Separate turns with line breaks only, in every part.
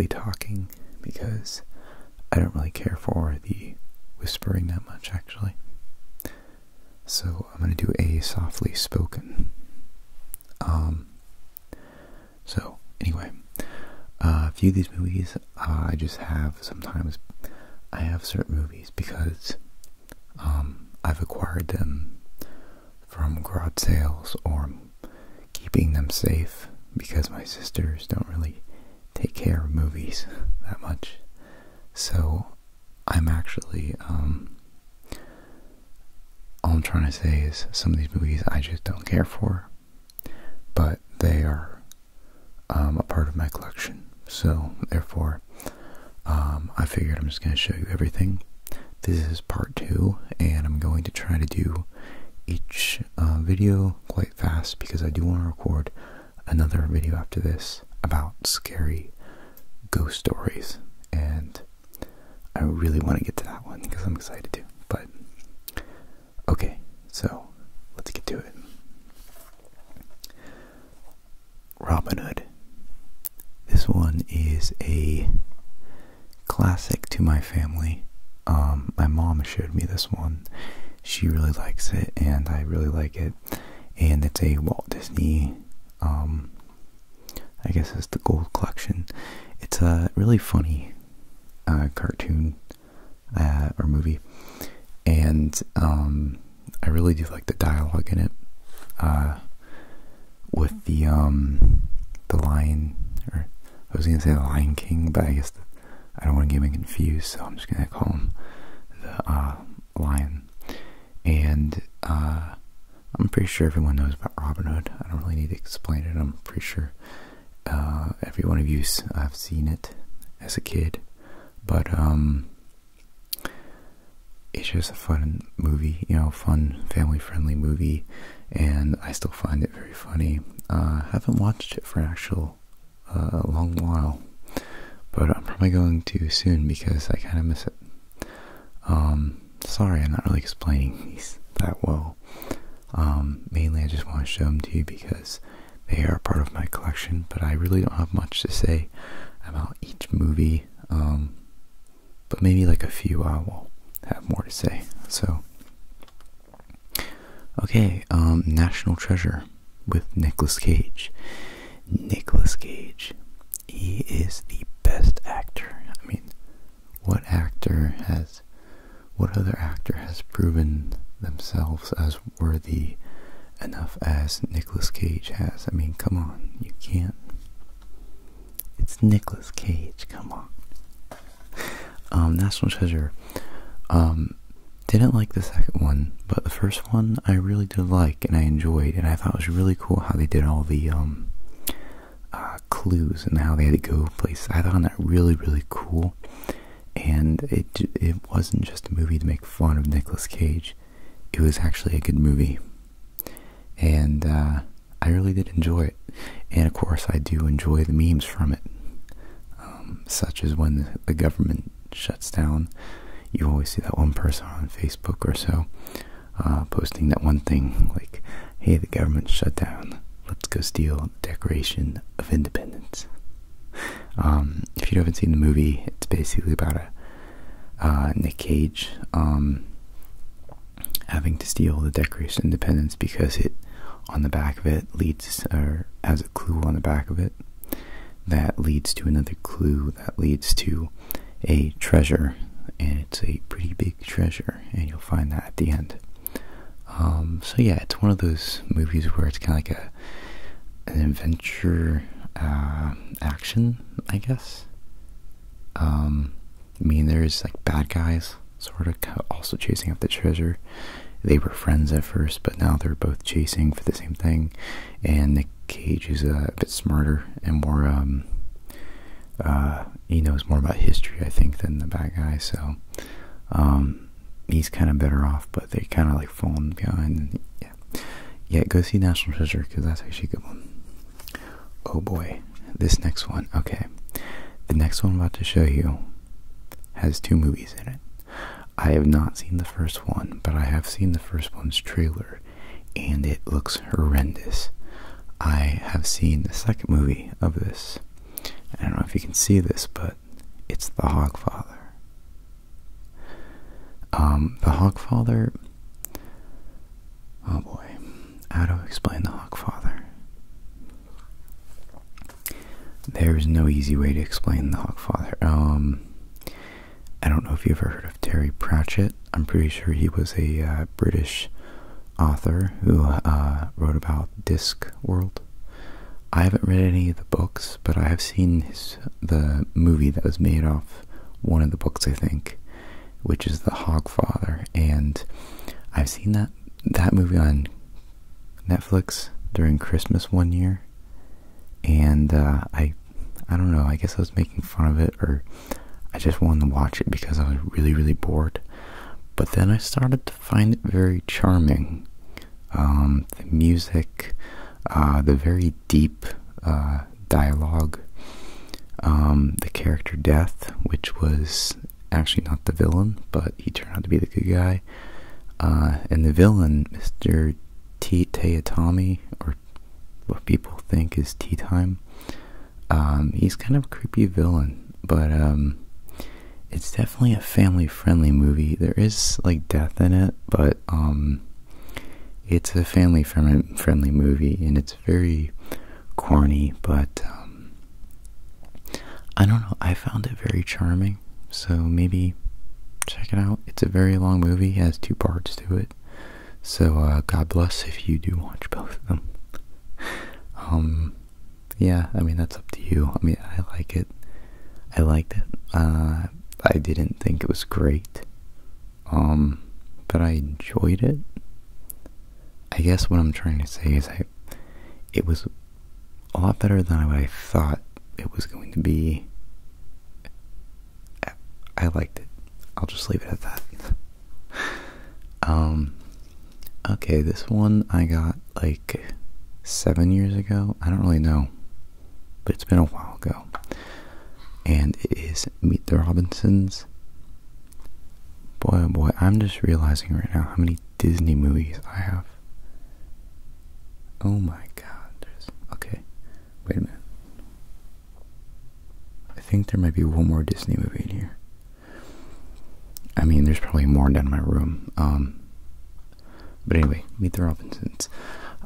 softly talking because I don't really care for the whispering that much, actually. So I'm going to do a softly spoken. So anyway, a few of these movies I just have sometimes. I have certain movies because I've acquired them from garage sales or keeping them safe because my sisters don't really take care of movies that much. So I'm actually, all I'm trying to say is some of these movies I just don't care for, but they are a part of my collection. So therefore, I figured I'm just going to show you everything. This is part 2, and I'm going to try to do each video quite fast because I do want to record another video after this about scary ghost stories, and I really want to get to that one because I'm excited to. But okay, so let's get to it. Robin Hood. This one is a classic to my family. My mom showed me this one. She really likes it, and I really like it. And it's a Walt Disney, I guess it's the Gold Collection. It's a really funny cartoon or movie, and I really do like the dialogue in it. With the Lion, or I was gonna say the Lion King, but I guess I don't want to get him confused, so I'm just gonna call him the Lion. And I'm pretty sure everyone knows about Robin Hood. I don't really need to explain it. I'm pretty sure every one of you have seen it as a kid, but it's just a fun movie, fun family-friendly movie, and I still find it very funny. I haven't watched it for a long while, but I'm probably going to soon because I kind of miss it. Sorry, I'm not really explaining these that well. Mainly I just want to show them to you because they are part of my collection, but I really don't have much to say about each movie, but maybe like a few I will have more to say. So, okay, National Treasure with Nicolas Cage. Nicolas Cage, he is the best actor. I mean, what other actor has proven themselves as worthy enough as Nicolas Cage has? I mean, come on, you can't. It's Nicolas Cage, come on. National Treasure. Didn't like the second one, but the first one I really did like and I enjoyed, and I thought it was really cool how they did all the clues and how they had to go places. I found that really, really cool, and it wasn't just a movie to make fun of Nicolas Cage. It was actually a good movie, and I really did enjoy it. And of course I do enjoy the memes from it, such as when the government shuts down. You always see that one person on Facebook or so posting that one thing like, hey, the government shut down, let's go steal the Declaration of Independence. If you haven't seen the movie, it's basically about Nick Cage having to steal the Declaration of Independence because it, on the back of it, leads, or has a clue on the back of it that leads to another clue that leads to a treasure, and it's a pretty big treasure, and you'll find that at the end. So yeah, it's one of those movies where it's kind of like an adventure action, I guess. I mean, there's like bad guys sort of also chasing up the treasure. They were friends at first, but now they're both chasing for the same thing, and Nick Cage is a bit smarter and more he knows more about history, I think, than the bad guy, so he's kind of better off, but they kind of like falling behind. And yeah, go see National Treasure because that's actually a good one. Oh boy, this next one. Okay, the next one I'm about to show you has 2 movies in it. I have not seen the first one, but I have seen the first one's trailer, and it looks horrendous. I have seen the second movie of this I don't know if you can see this, but it's the Hogfather. The Hogfather, oh boy, how to explain the Hogfather? There's no easy way to explain the Hogfather. I don't know if you ever heard of Terry Pratchett. I'm pretty sure he was a British author who wrote about Discworld. I haven't read any of the books, but I have seen the movie that was made off one of the books, I think, which is The Hogfather, and I've seen that movie on Netflix during Christmas one year, and I don't know, I guess I was making fun of it, or I just wanted to watch it because I was really, really bored. But then I started to find it very charming. The music, the very deep dialogue, the character Death, which was actually not the villain, but he turned out to be the good guy. And the villain, Mr. Teatomi, or what people think is Tea Time, he's kind of a creepy villain, but it's definitely a family-friendly movie. There is, like, death in it, but it's a family-friendly movie, and it's very corny, but I don't know, I found it very charming, so maybe check it out. It's a very long movie, it has 2 parts to it, so God bless if you do watch both of them. Yeah, I mean, that's up to you. I mean, I like it. I liked it. I didn't think it was great, but I enjoyed it. I guess what I'm trying to say is it was a lot better than what I thought it was going to be. I liked it. I'll just leave it at that. Okay, this one I got like 7 years ago. I don't really know, but it's been a while ago. And it is Meet the Robinsons. Boy, oh boy, I'm just realizing right now how many Disney movies I have. Oh my god. Okay, wait a minute. I think there might be one more Disney movie in here. I mean, there's probably more down in my room. But anyway, Meet the Robinsons.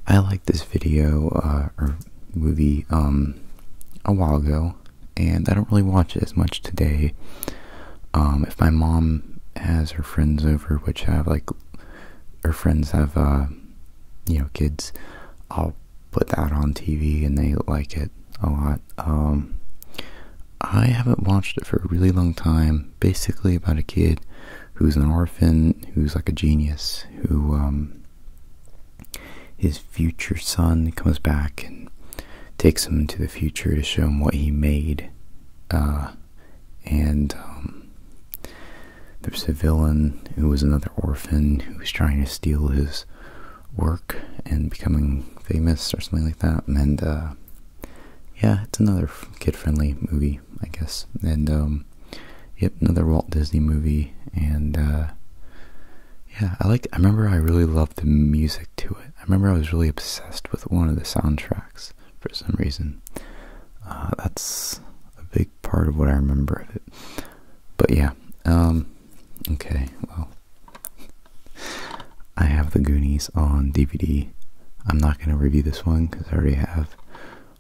I liked this video, or movie, a while ago, and I don't really watch it as much today. If my mom has her friends over, which have, like, her friends have, you know, kids, I'll put that on TV, and they like it a lot. I haven't watched it for a really long time. Basically about a kid who's an orphan, who's like a genius, who, his future son comes back and takes him into the future to show him what he made. And there's a villain who was another orphan who was trying to steal his work and becoming famous or something like that. And yeah, it's another kid-friendly movie, I guess. And yep, another Walt Disney movie. And yeah, I remember I really loved the music to it. I remember I was really obsessed with one of the soundtracks for some reason. That's a big part of what I remember of it. But yeah, okay, well, I have the Goonies on DVD. I'm not going to review this one because I already have,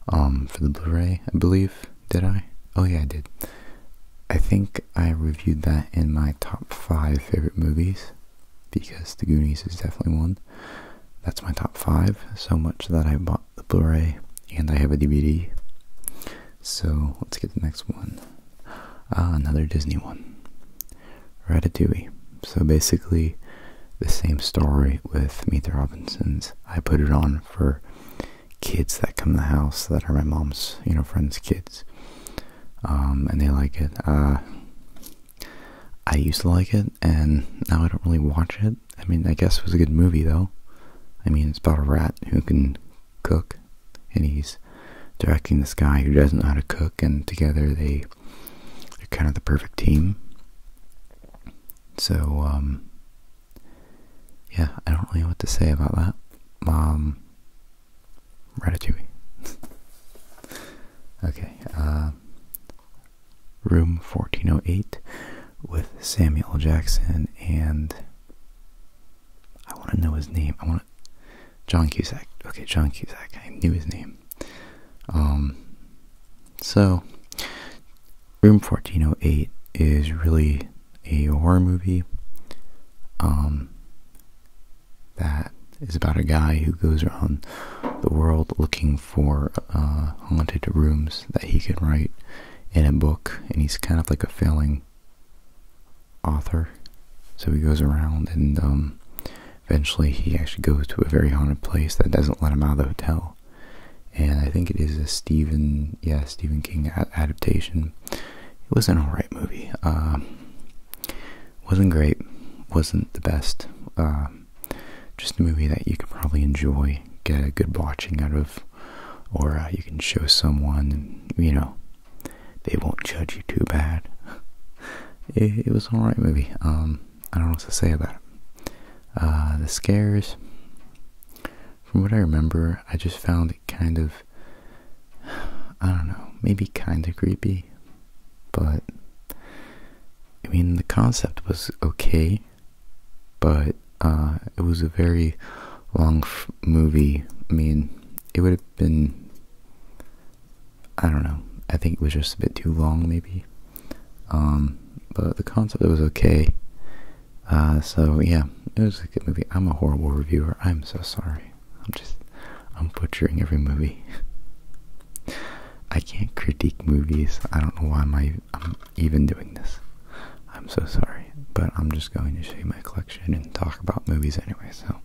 for the Blu-ray, I believe. Did I? Oh yeah, I did. I think I reviewed that in my top 5 favorite movies, because the Goonies is definitely one. That's my top 5, so much that I bought the Blu-ray and I have a DVD. So let's get to the next one. Another Disney one. Ratatouille. So basically the same story with Meet the Robinsons. I put it on for kids that come to the house that are my mom's, you know, friends' kids. And they like it. I used to like it, and now I don't really watch it. I mean, I guess it was a good movie, though. I mean, it's about a rat who can cook, and he's directing this guy who doesn't know how to cook, and together they're kind of the perfect team. So, yeah, I don't really know what to say about that. Ratatouille. Okay, Room 1408 with Samuel L. Jackson and I want to know his name. John Cusack. Okay, John Cusack. I knew his name. So Room 1408 is really a horror movie that is about a guy who goes around the world looking for haunted rooms that he can write in a book, and he's kind of like a failing author. So he goes around and eventually he actually goes to a very haunted place that doesn't let him out of the hotel. And I think it is a Stephen King adaptation. It was an alright movie. Wasn't great, wasn't the best. Just a movie that you could probably enjoy, get a good watching out of, or you can show someone and, they won't judge you too bad. It was an alright movie. I don't know what to say about it. The scares, from what I remember, I just found it kind of, I don't know, maybe kind of creepy, but, I mean, the concept was okay, but it was a very long movie. I mean, it would have been, I don't know, I think it was just a bit too long, maybe, but the concept was okay. So yeah, it was a good movie. I'm a horrible reviewer. I'm so sorry. I'm butchering every movie. I can't critique movies. I don't know why I'm even doing this. I'm so sorry, but I'm just going to show you my collection and talk about movies anyway, so.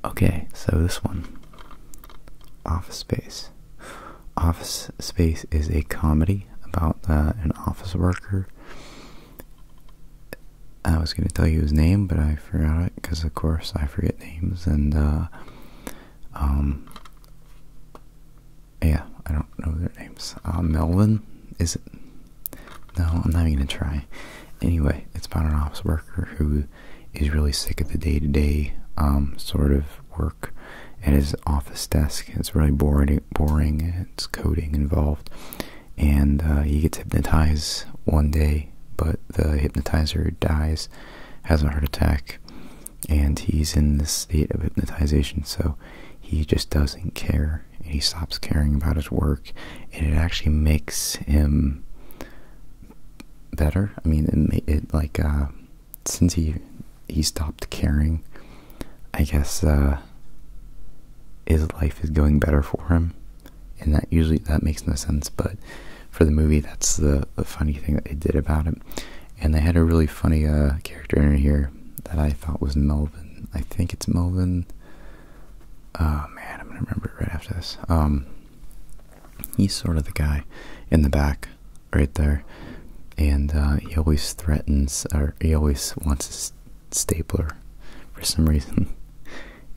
Okay, so this one, Office Space. Office Space is a comedy about an office worker. I was going to tell you his name, but I forgot it, because of course I forget names, and yeah, I don't know their names. Melvin, is it? No, I'm not even going to try. Anyway, it's about an office worker who is really sick of the day-to-day sort of work at his office desk. It's really boring, it's coding involved, and he gets hypnotized one day, but the hypnotizer dies, has a heart attack, and he's in this state of hypnotization, so he just doesn't care, and he stops caring about his work, and it actually makes him better. I mean, since he stopped caring, I guess his life is going better for him, and that makes no sense, but for the movie, that's the funny thing that they did about it. And they had a really funny character in here that I thought was Melvin. I think it's Melvin. Oh man, I'm gonna remember it right after this. He's sort of the guy in the back right there, and he always threatens, or he always wants a stapler for some reason,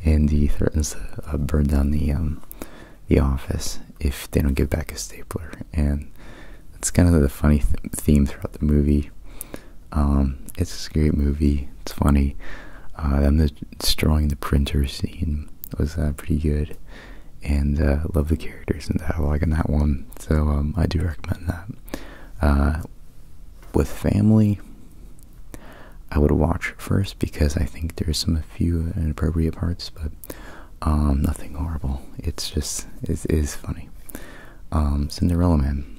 and he threatens to burn down the office if they don't give back his stapler. And it's kind of the funny theme throughout the movie. It's a great movie. It's funny. Them destroying the printer scene was pretty good, and love the characters and dialogue in that one. So I do recommend that. With family, I would watch it first because I think there's a few inappropriate parts, but nothing horrible. It is funny. Cinderella Man.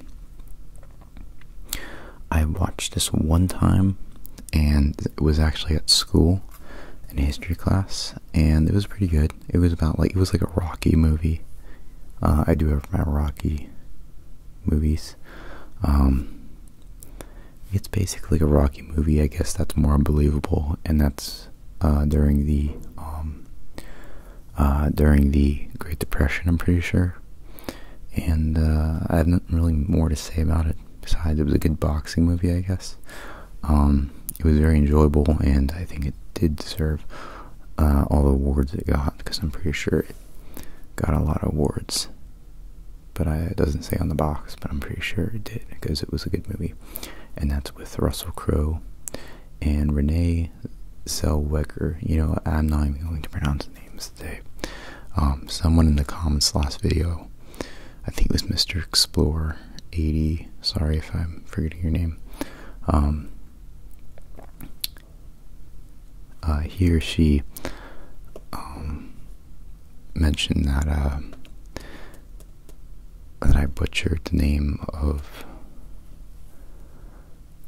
I watched this one time, and it was actually at school in history class, and it was pretty good. It was it was like a Rocky movie. I do have my Rocky movies. It's basically a Rocky movie. I guess that's more believable, and that's during the Great Depression, I'm pretty sure. And I have nothing really more to say about it besides it was a good boxing movie, I guess. It was very enjoyable, and I think it did deserve all the awards it got, because I'm pretty sure it got a lot of awards. But it doesn't say on the box, but I'm pretty sure it did, because it was a good movie. And that's with Russell Crowe and Renee Zellweger. I'm not even going to pronounce names today. Someone in the comments last video, I think it was Mr. Explorer, 80, sorry if I'm forgetting your name, he or she mentioned that that I butchered the name of,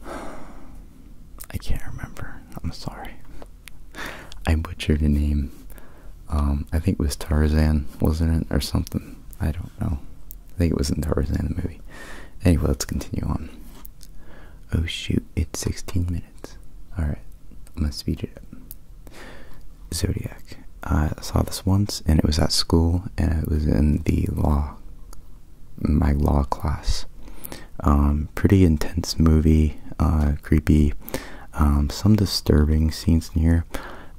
I can't remember, I'm sorry. I butchered the name, I think it was Tarzan, wasn't it, or something, I don't know. I think it was in Tarzan, the movie. Anyway, let's continue on. Oh shoot, it's 16 minutes. Alright, I'm gonna speed it up. Zodiac. I saw this once, and it was at school, and it was in my law class. Pretty intense movie, creepy, some disturbing scenes in here,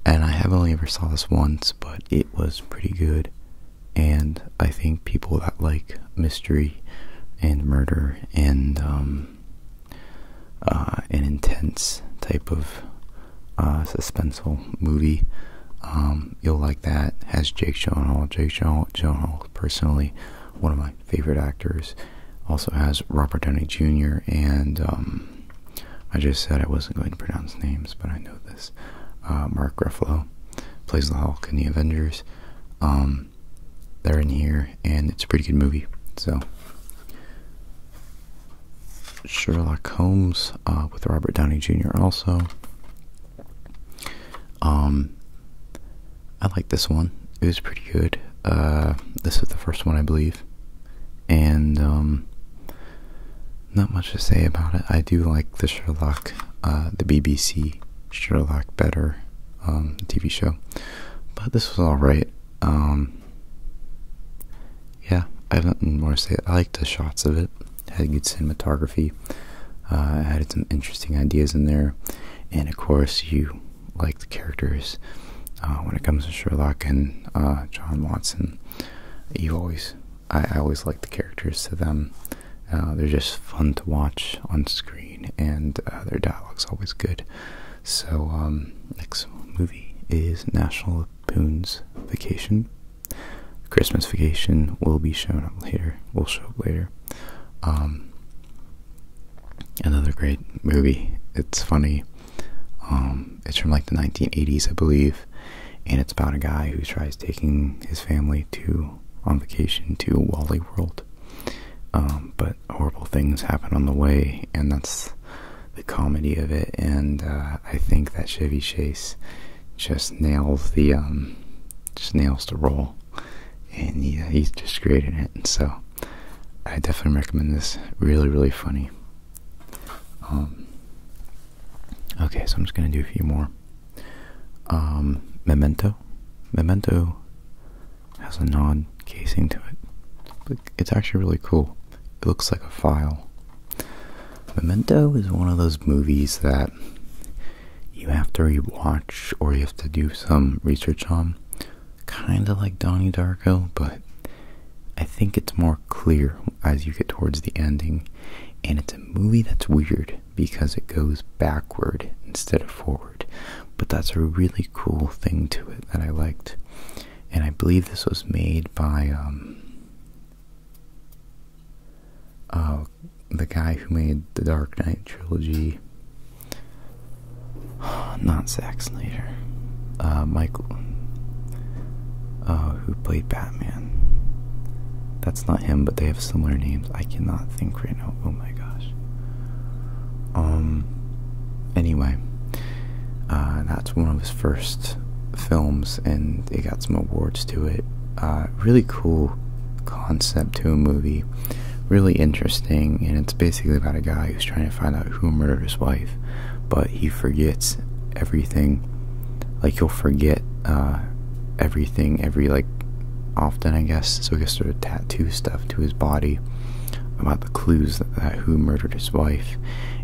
and I have only ever saw this once, but it was pretty good. And I think people that like mystery and murder and an intense type of suspenseful movie, you'll like that. Has Jake Gyllenhaal. Jake Gyllenhaal, personally, one of my favorite actors. Also has Robert Downey Jr. and I just said I wasn't going to pronounce names, but I know this. Mark Ruffalo plays the Hulk in the Avengers. They're in here, and it's a pretty good movie. So, Sherlock Holmes with Robert Downey Jr. also. I like this one. It was pretty good. This is the first one, I believe, and not much to say about it. I do like the Sherlock, the BBC Sherlock better, TV show, but this was alright. Yeah, I have nothing more to say. I liked the shots of it. It had good cinematography. It had some interesting ideas in there. And of course, you like the characters. When it comes to Sherlock and John Watson, I always like the characters to them. They're just fun to watch on screen, and their dialogue's always good. So, next movie is National Lampoon's Vacation. Christmas Vacation will be shown up later. We'll show up later. Another great movie. It's funny. It's from like the 1980s, I believe, and it's about a guy who tries taking his family on vacation to Wally World. But horrible things happen on the way, and that's the comedy of it. And I think that Chevy Chase just nails the role. And he's just great in it, and so I definitely recommend this. Really, really funny. Okay, so I'm just gonna do a few more. Memento. Memento has a nod casing to it, but it's actually really cool. It looks like a file. Memento is one of those movies that you have to rewatch, or you have to do some research on. Kind of like Donnie Darko, but I think it's more clear as you get towards the ending. And it's a movie that's weird because it goes backward instead of forward. But that's a really cool thing to it that I liked. And I believe this was made by the guy who made the Dark Knight trilogy. Not Zack Snyder. Michael, who played Batman. That's not him, but they have similar names. I cannot think right now. Oh my gosh. Anyway, that's one of his first films, and it got some awards to it. Really cool concept to a movie. Really interesting, and it's basically about a guy who's trying to find out who murdered his wife, but he forgets everything. Like, he'll forget everything often, I guess. So he gets to tattoo stuff to his body about the clues that who murdered his wife.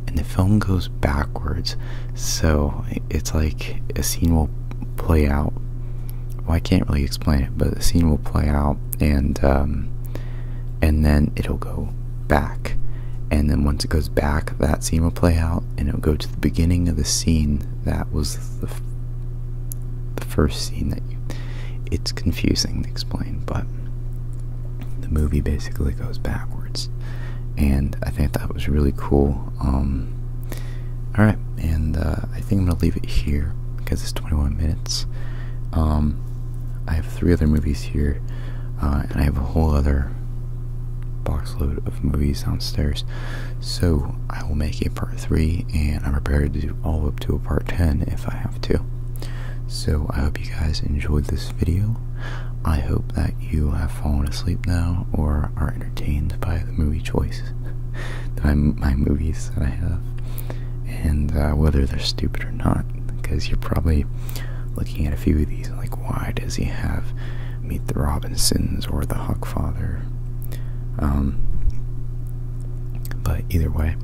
And the film goes backwards, so it's like a scene will play out. Well, I can't really explain it, but the scene will play out, and then it'll go back, and then once it goes back, that scene will play out, and it'll go to the beginning of the scene that was the first scene it's confusing to explain, but the movie basically goes backwards. and I think that was really cool. Alright, and I think I'm going to leave it here because it's 21 minutes. I have 3 other movies here, and I have a whole other box load of movies downstairs, so I will make a part 3, and I'm prepared to do all up to a part 10 if I have to. So I hope you guys enjoyed this video. I hope that you have fallen asleep now or are entertained by the movie choices, my movies that I have, and whether they're stupid or not, because you're probably looking at a few of these like, why does he have Meet the Robinsons or the Hogfather? But either way,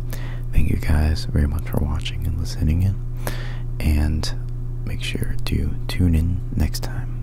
thank you guys very much for watching and listening in, and make sure to tune in next time.